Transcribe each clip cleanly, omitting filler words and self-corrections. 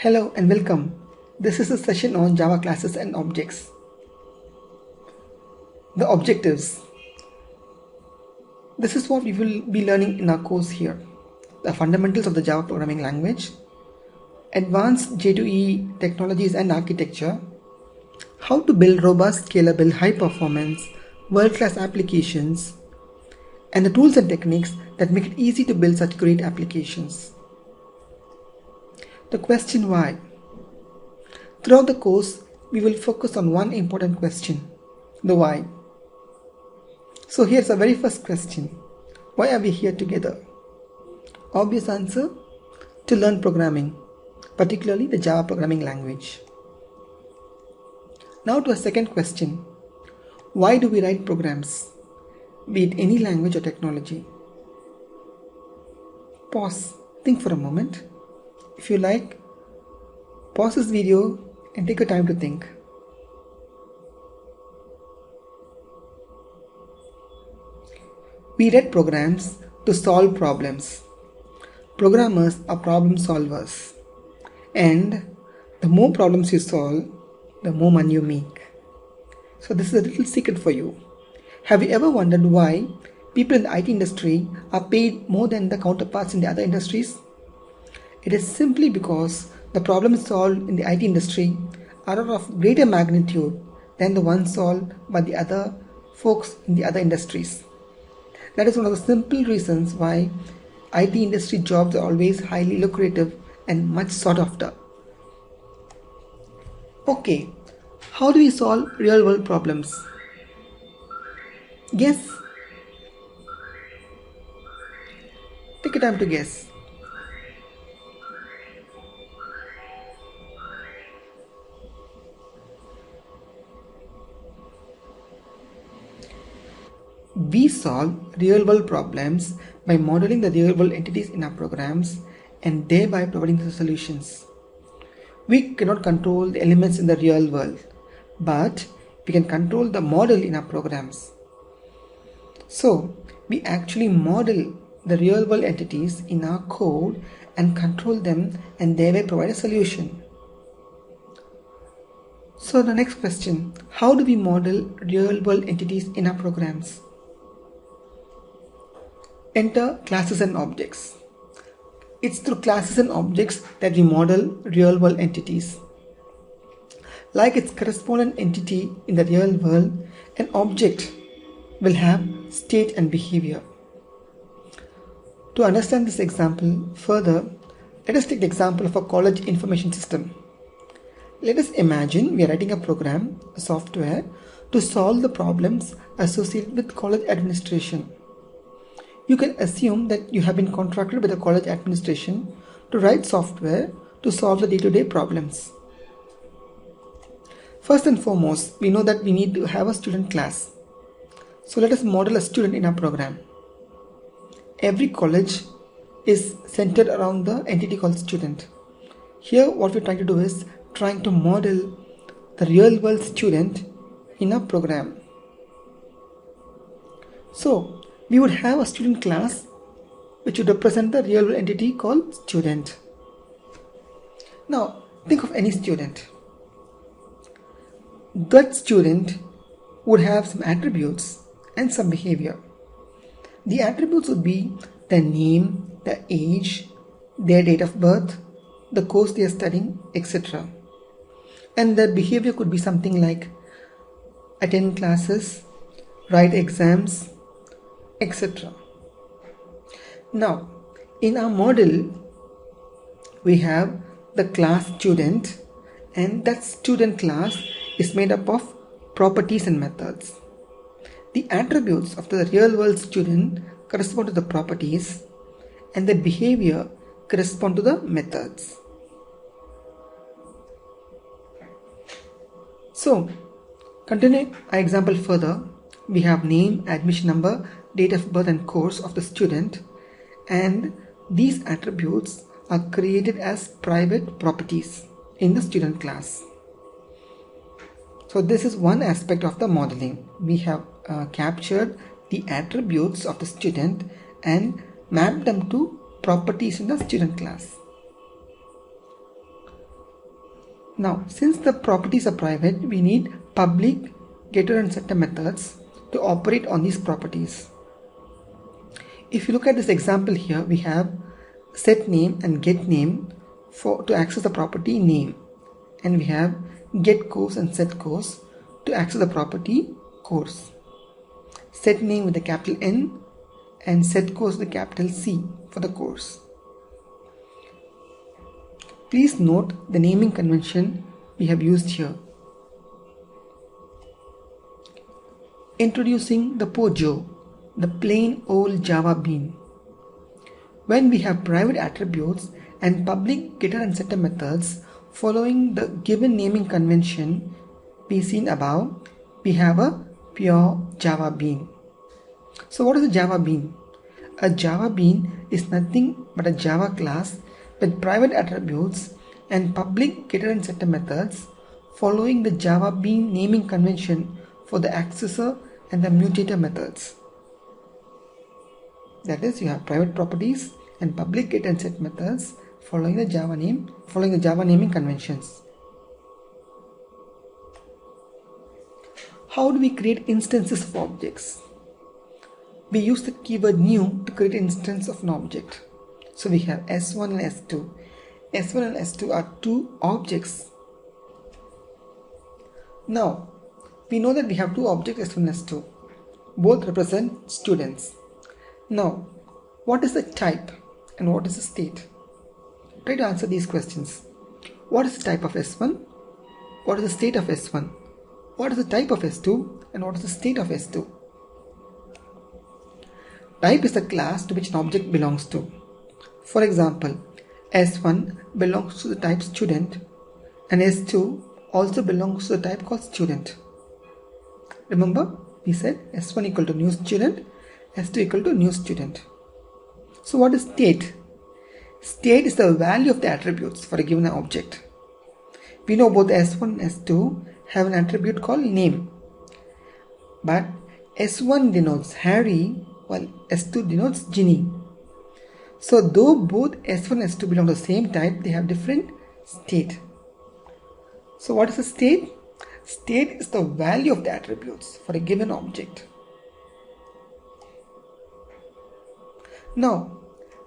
Hello and welcome. This is a session on Java classes and objects. The objectives. This is what we will be learning in our course here. The fundamentals of the Java programming language, advanced J2EE technologies and architecture, how to build robust, scalable, high performance, world-class applications, and the tools and techniques that make it easy to build such great applications. The question why. Throughout the course, we will focus on one important question, the why. So here's the very first question. Why are we here together? Obvious answer, to learn programming, particularly the Java programming language. Now to a second question. Why do we write programs, be it any language or technology? Pause, think for a moment. If you like, pause this video and take your time to think. We write programs to solve problems. Programmers are problem solvers. And the more problems you solve, the more money you make. So this is a little secret for you. Have you ever wondered why people in the IT industry are paid more than the counterparts in the other industries? It is simply because the problems solved in the IT industry are of greater magnitude than the ones solved by the other folks in the other industries. That is one of the simple reasons why IT industry jobs are always highly lucrative and much sought after. Okay, how do we solve real world problems? Guess. Take your time to guess. We solve real-world problems by modeling the real-world entities in our programs and thereby providing the solutions. We cannot control the elements in the real world, but we can control the model in our programs. So, we actually model the real-world entities in our code and control them and thereby provide a solution. So the next question, how do we model real-world entities in our programs? Enter classes and objects. It's through classes and objects that we model real-world entities. Like its correspondent entity in the real world, an object will have state and behavior. To understand this example further, let us take the example of a college information system. Let us imagine we are writing a program, a software, to solve the problems associated with college administration. You can assume that you have been contracted by the college administration to write software to solve the day-to-day problems. First and foremost, we know that we need to have a student class. So let us model a student in our program. Every college is centered around the entity called student. Here what we're trying to do is trying to model the real-world student in a program. So we would have a student class which would represent the real-world entity called student. Now think of any student. That student would have some attributes and some behavior. The attributes would be their name, their age, their date of birth, the course they are studying, etc. And their behavior could be something like attend classes, write exams, etc. Now, in our model, we have the class student, and that student class is made up of properties and methods. The attributes of the real world student correspond to the properties, and the behavior correspond to the methods. So, continuing our example further, we have name, admission number, date of birth and course of the student, and these attributes are created as private properties in the student class. So this is one aspect of the modeling. We have captured the attributes of the student and mapped them to properties in the student class. Now, since the properties are private, we need public getter and setter methods to operate on these properties. If you look at this example here, we have set name and get name to access the property name, and we have get course and set course to access the property course. Set name with a capital N and set course with a capital C for the course. Please note the naming convention we have used here. Introducing the Pojo, the plain old Java bean. When we have private attributes and public getter and setter methods following the given naming convention we seen above, we have a pure Java bean. So what is a Java bean? A Java bean is nothing but a Java class with private attributes and public getter and setter methods following the Java bean naming convention for the accessor and the mutator methods. That is, you have private properties and public get and set methods following the Java naming conventions. How do we create instances of objects? We use the keyword new to create an instance of an object. So we have S1 and S2. S1 and S2 are two objects. Now, we know that we have two objects S1 and S2. Both represent students. Now, what is the type and what is the state? Try to answer these questions. What is the type of S1? What is the state of S1? What is the type of S2? And what is the state of S2? Type is the class to which an object belongs to. For example, S1 belongs to the type student and S2 also belongs to the type called student. Remember, we said S1 equal to new student, S2 equal to new student. So what is state? State is the value of the attributes for a given object. We know both S1 and S2 have an attribute called name. But S1 denotes Harry while S2 denotes Ginny. So though both S1 and S2 belong to the same type, they have different state. So what is the state? State is the value of the attributes for a given object. Now,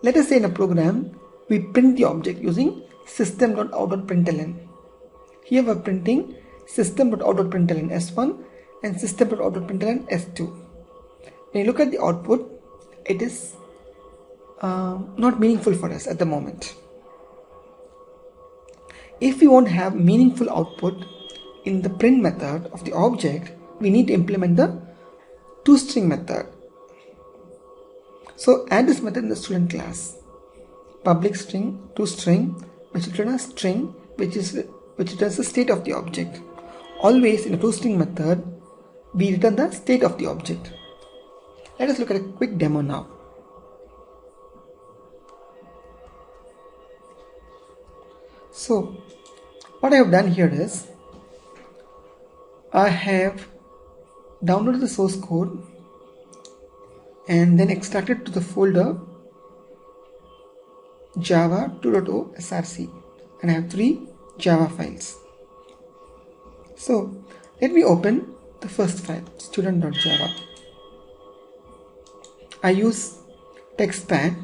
let us say in a program, we print the object using system.out.println. Here we are printing system.out.println S1 and system.out.println S2. When you look at the output, it is not meaningful for us at the moment. If we want to have meaningful output in the print method of the object, we need to implement the toString method. So add this method in the student class. Public string toString, which returns a string which returns the state of the object. Always in a toString method, we return the state of the object. Let us look at a quick demo now. So what I have done here is I have downloaded the source code and then extracted to the folder Java 2.0 src, and I have 3 Java files. So let me open the first file, student.java. I use TextPad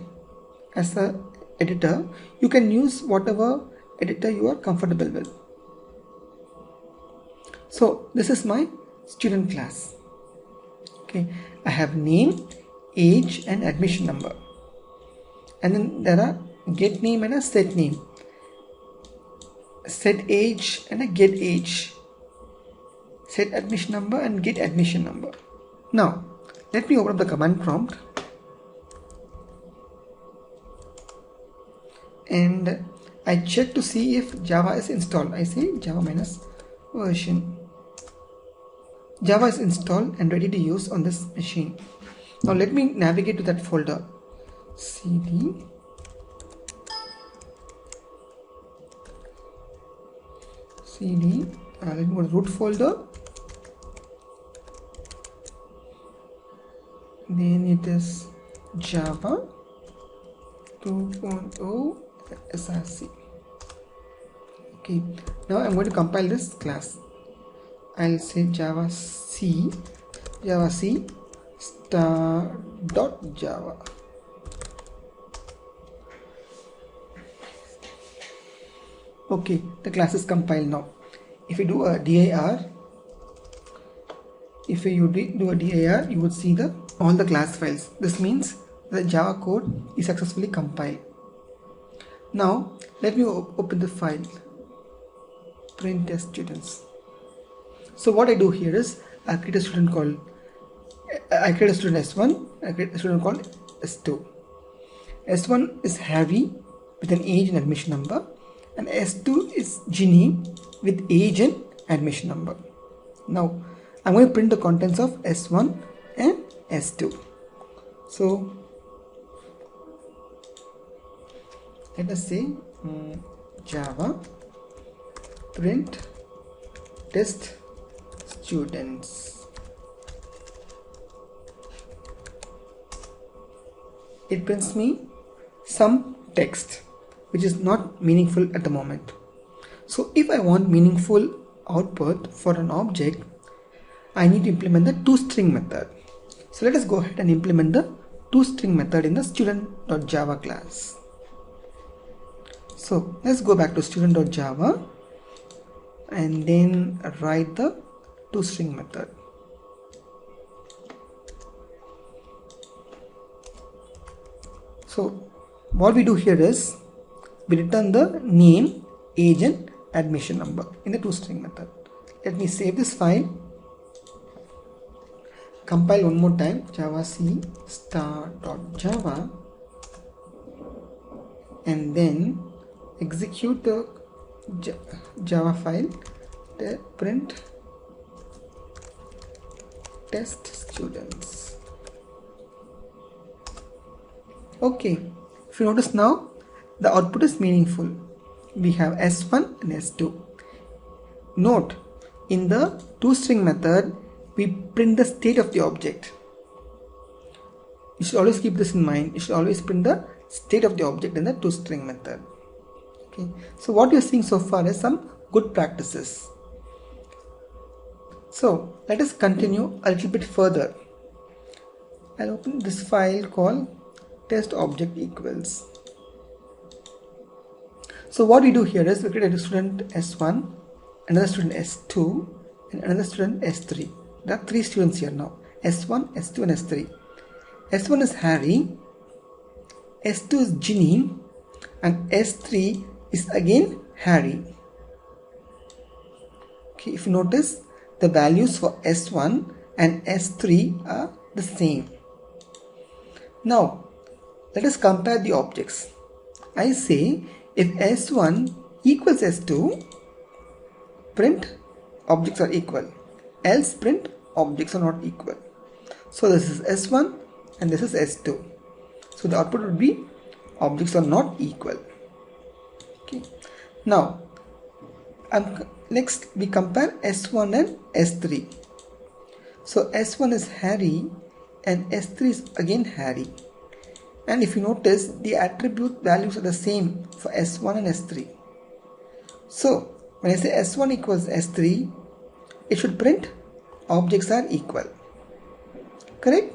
as the editor. You can use whatever editor you are comfortable with. So this is my student class. Okay, I have name, age and admission number, and then there are get name and a set name, set age and a get age, set admission number and get admission number. Now let me open up the command prompt and I check to see if Java is installed. I say Java minus version. Java is installed and ready to use on this machine. Now let me navigate to that folder. cd let me go to root folder. Then it is Java 2.0 src. Okay. Okay, now I'm going to compile this class. I'll say Java C star.java. Okay, the class is compiled now. If you do a dir, you would see all the class files. This means the Java code is successfully compiled. Now let me open the file print test students. So what I do here is I create a student S1, I create a student called S2. S1 is Harry with an age and admission number, and S2 is Ginny with age and admission number. Now I'm going to print the contents of S1 and S2. So let us say Java print test students. It prints me some text which is not meaningful at the moment. So if I want meaningful output for an object, I need to implement the toString method. So let us go ahead and implement the toString method in the student.java class. So let's go back to student.java and then write the toString method. So what we do here is we return the name, age and admission number in the toString method. Let me save this file, compile one more time, Java C star.java, and then execute the Java file, the print test students. Okay, if you notice now, the output is meaningful. We have S1 and S2. Note, in the toString method, we print the state of the object. You should always keep this in mind. You should always print the state of the object in the toString method. Okay, so what you're seeing so far is some good practices. So let us continue a little bit further. I'll open this file called test object equals. So what we do here is we create a student S1, another student S2 and another student S3. There are 3 students here now, S1, S2 and S3. S1 is Harry, S2 is Ginny and S3 is again Harry. Okay, if you notice, the values for S1 and S3 are the same. Now let us compare the objects. I say if S1 equals S2, print objects are equal, else print objects are not equal. So this is S1 and this is S2. So the output would be objects are not equal. Okay. Now next we compare S1 and S3. So S1 is Harry and S3 is again Harry. And if you notice, the attribute values are the same for S1 and S3. So when I say S1 equals S3, it should print objects are equal. Correct?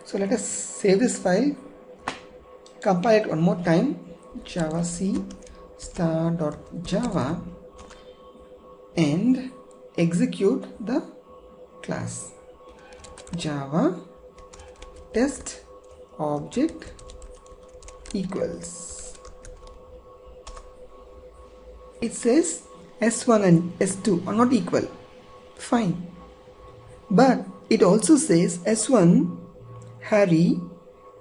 So let us save this file, compile it one more time, Java C star.java, and execute the class Java test object equals. It says S1 and S2 are not equal. Fine. But it also says S1 Harry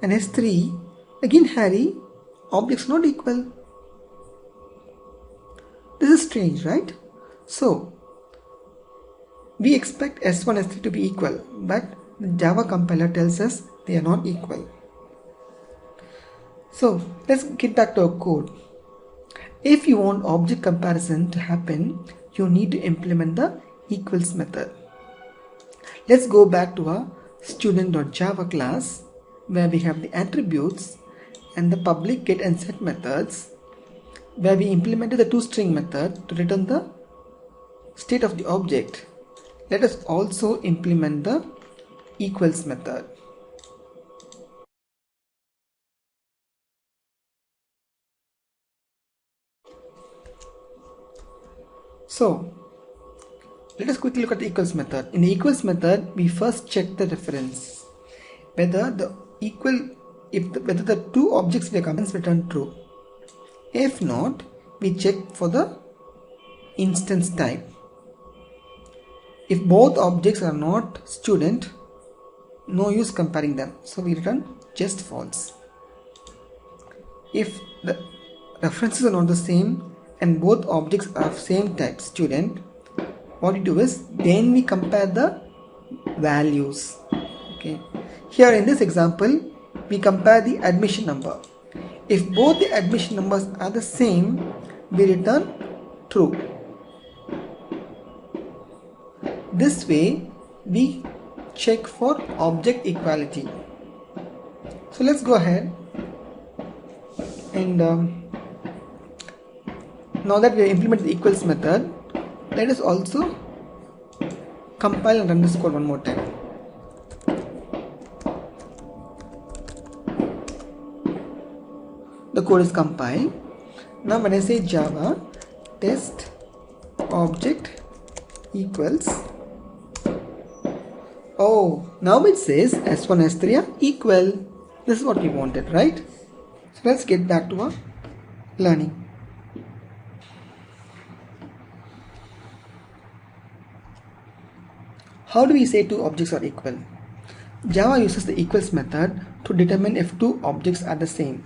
and S3 again Harry, objects not equal. This is strange, right? So we expect S1 S3 to be equal, but the Java compiler tells us they are not equal. So let's get back to our code. If you want object comparison to happen, you need to implement the equals method. Let's go back to our student.java class where we have the attributes and the public get and set methods, where we implemented the toString method to return the state of the object, let us also implement the equals method. So let us quickly look at the equals method. In the equals method, we first check the reference, whether the two objects we are comparing return true. If not, we check for the instance type. If both objects are not student, no use comparing them, so we return just false. If the references are not the same and both objects are of same type, student, what we do is then we compare the values. Okay, here in this example we compare the admission number. If both the admission numbers are the same, we return true. This way we check for object equality. So let's go ahead and now that we have implemented the equals method, let us also compile and run this code one more time. The code is compiled. Now when I say Java test object equals, oh, now it says S1 S3 are equal. This is what we wanted, right? So let's get back to our learning. How do we say two objects are equal? Java uses the equals method to determine if two objects are the same.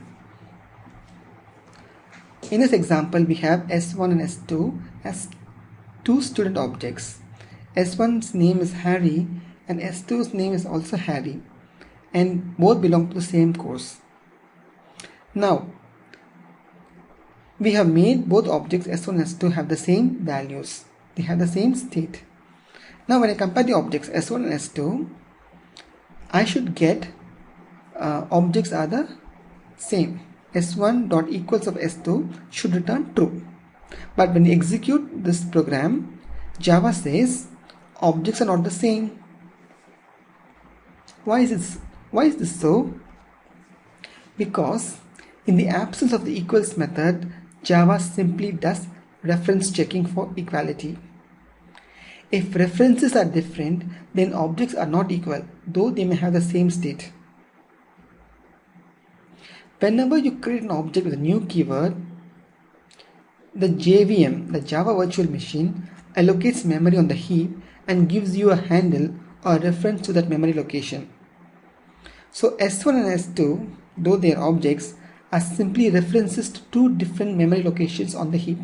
In this example, we have S1 and S2 as two student objects. S1's name is Harry and S2's name is also Harry, and both belong to the same course. Now, we have made both objects S1 and S2 have the same values. They have the same state. Now when I compare the objects S1 and S2, I should get objects are the same. S1 dot equals of S2 should return true. But when you execute this program, Java says objects are not the same. Why is this so? Because in the absence of the equals method, Java simply does reference checking for equality. If references are different, then objects are not equal, though they may have the same state. Whenever you create an object with a new keyword, the JVM, the Java Virtual Machine, allocates memory on the heap and gives you a handle or reference to that memory location. So S1 and S2, though they are objects, are simply references to two different memory locations on the heap,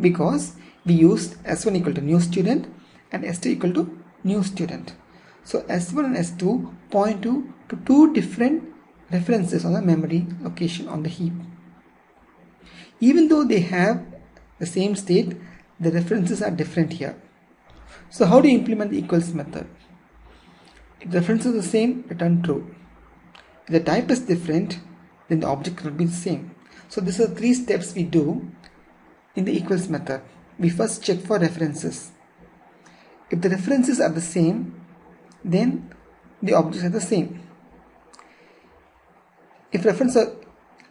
because we used S1 equal to new student and S2 equal to new student. So S1 and S2 point to two different references on the memory location on the heap. Even though they have the same state, the references are different here. So how do you implement the equals method? If the reference is the same, return true. If the type is different, then the object will be the same. So these are three steps we do in the equals method. We first check for references. If the references are the same, then the objects are the same. If reference are,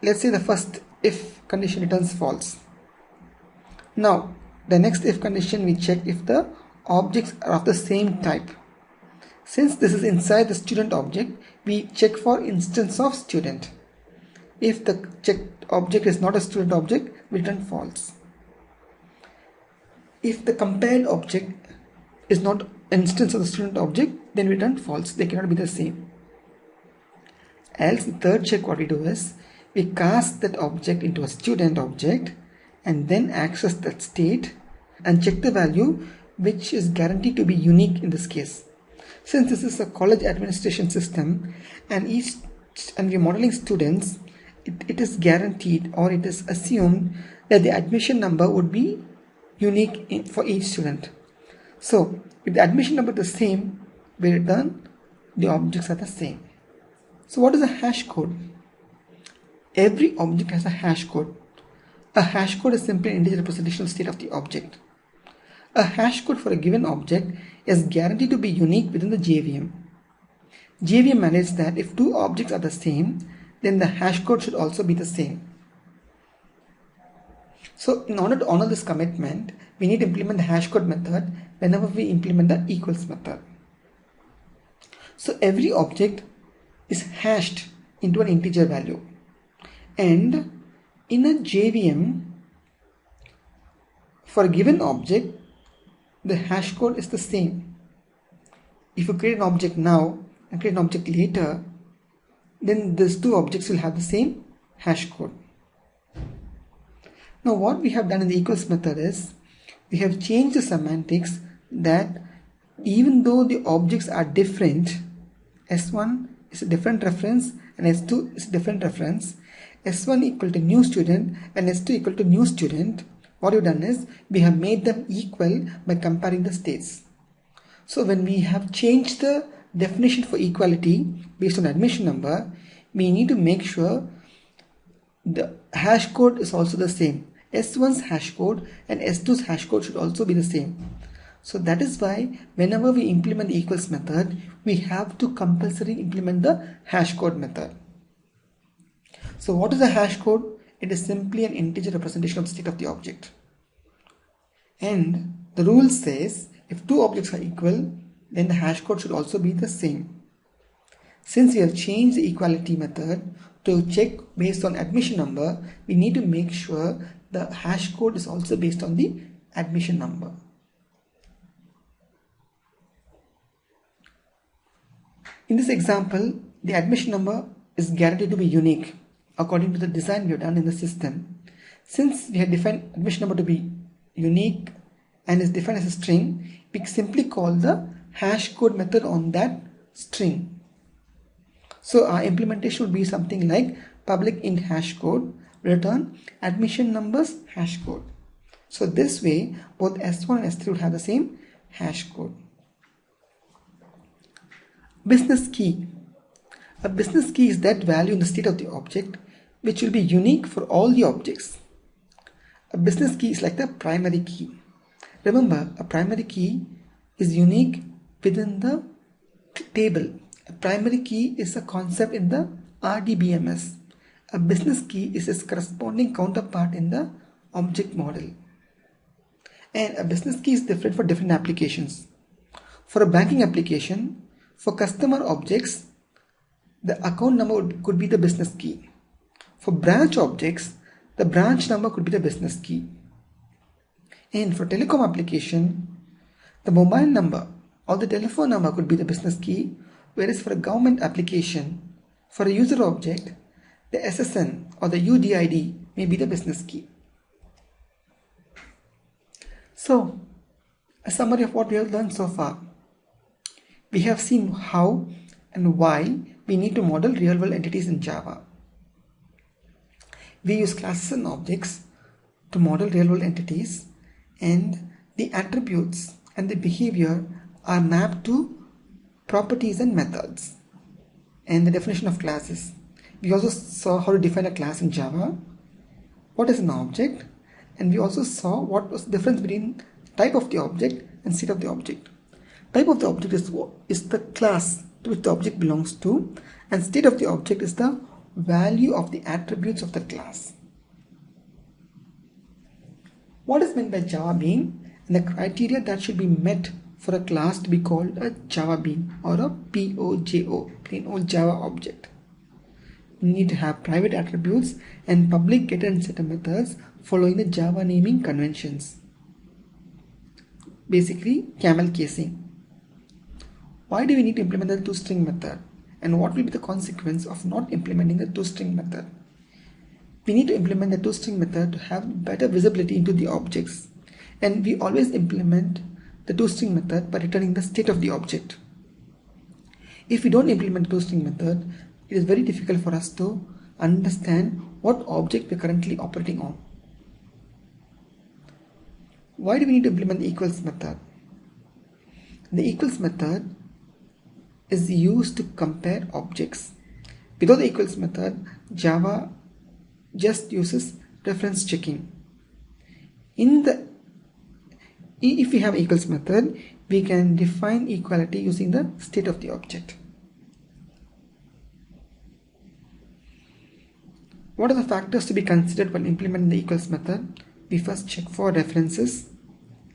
let's say the first if condition returns false. Now the next if condition, we check if the objects are of the same type. Since this is inside the student object, we check for instance of student. If the checked object is not a student object, we return false. If the compared object is not an instance of the student object, then we return false. They cannot be the same. Else, the third check what we do is we cast that object into a student object and then access that state and check the value, which is guaranteed to be unique in this case. Since this is a college administration system and we are modeling students, it is guaranteed, or it is assumed, that the admission number would be unique for each student. So if the admission number is the same, we return the objects are the same. So what is a hash code? Every object has a hash code. A hash code is simply an integer representational state of the object. A hash code for a given object is guaranteed to be unique within the JVM. JVM manages that if two objects are the same, then the hash code should also be the same. So in order to honor this commitment, we need to implement the hash code method whenever we implement the equals method. So every object is hashed into an integer value, and in a JVM, for a given object, the hash code is the same. If you create an object now and create an object later, then these two objects will have the same hash code. Now what we have done in the equals method is, we have changed the semantics that even though the objects are different, S1 is a different reference and S2 is a different reference, S1 equal to new student and S2 equal to new student, what we've done is we have made them equal by comparing the states. So when we have changed the definition for equality based on admission number, we need to make sure the hash code is also the same. S1's hash code and S2's hash code should also be the same. So that is why whenever we implement the equals method, we have to compulsorily implement the hash code method. So what is a hash code? It is simply an integer representation of the state of the object. And the rule says if two objects are equal, then the hash code should also be the same. Since we have changed the equality method to check based on admission number, we need to make sure the hash code is also based on the admission number. In this example, the admission number is guaranteed to be unique according to the design we have done in the system. Since we have defined admission number to be unique and is defined as a string, we simply call the hash code method on that string. So our implementation would be something like public int hash code return admission numbers hash code. So this way both S1 and S3 would have the same hash code. Business key. A business key is that value in the state of the object which will be unique for all the objects. A business key is like the primary key. Remember, a primary key is unique within the table. A primary key is a concept in the RDBMS. A business key is its corresponding counterpart in the object model. And a business key is different for different applications. For a banking application, for customer objects, the account number could be the business key. For branch objects, the branch number could be the business key. And for telecom application, the mobile number or the telephone number could be the business key, whereas for a government application, for a user object, the SSN or the UDID may be the business key. So, a summary of what we have learned so far. We have seen how and why we need to model real-world entities in Java. We use classes and objects to model real-world entities, and the attributes and the behavior are mapped to properties and methods and the definition of classes. We also saw how to define a class in Java, what is an object, and we also saw what was the difference between type of the object and state of the object. Type of the object is the class to which the object belongs to, and state of the object is the value of the attributes of the class. What is meant by Java bean and the criteria that should be met for a class to be called a Java bean or a POJO, plain old Java object? We need to have private attributes and public getter and setter methods following the Java naming conventions. Basically, camel casing. Why do we need to implement the toString method? And what will be the consequence of not implementing the toString method? We need to implement the toString method to have better visibility into the objects. And we always implement the toString method by returning the state of the object. If we don't implement the toString method, it is very difficult for us to understand what object we are currently operating on. Why do we need to implement the equals method? The equals method is used to compare objects. Without the equals method, Java just uses reference checking. If we have equals method, we can define equality using the state of the object. What are the factors to be considered when implementing the equals method? We first check for references.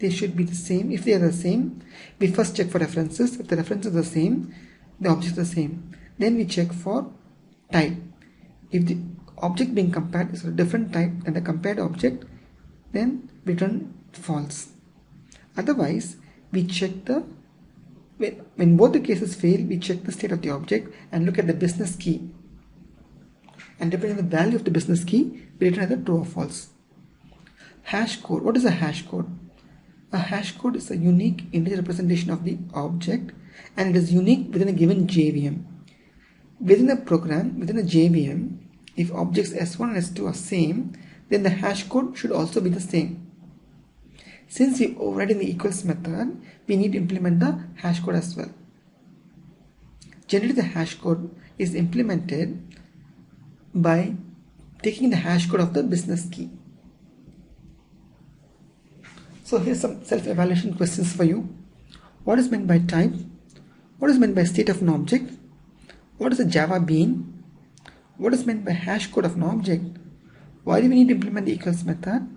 They should be the same. If they are the same, we first check for references. If the references are the same, the object is the same. Then we check for type. If the object being compared is a different type than the compared object, then return false. Otherwise, we check when both the cases fail, we check the state of the object and look at the business key. And depending on the value of the business key, we return either true or false. Hash code. What is a hash code? A hash code is a unique integer representation of the object, and it is unique within a given JVM. Within a program, within a JVM, if objects S1 and S2 are same, then the hash code should also be the same. Since we override in the equals method, we need to implement the hash code as well. Generally, the hash code is implemented by taking the hash code of the business key. So here's some self-evaluation questions for you. What is meant by type? What is meant by state of an object? What is a Java bean? What is meant by hash code of an object? Why do we need to implement the equals method?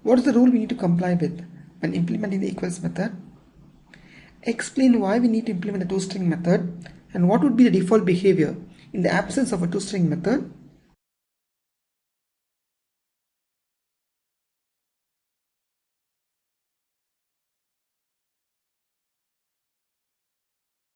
What is the rule we need to comply with when implementing the equals method? Explain why we need to implement the toString method and what would be the default behavior in the absence of a toString method.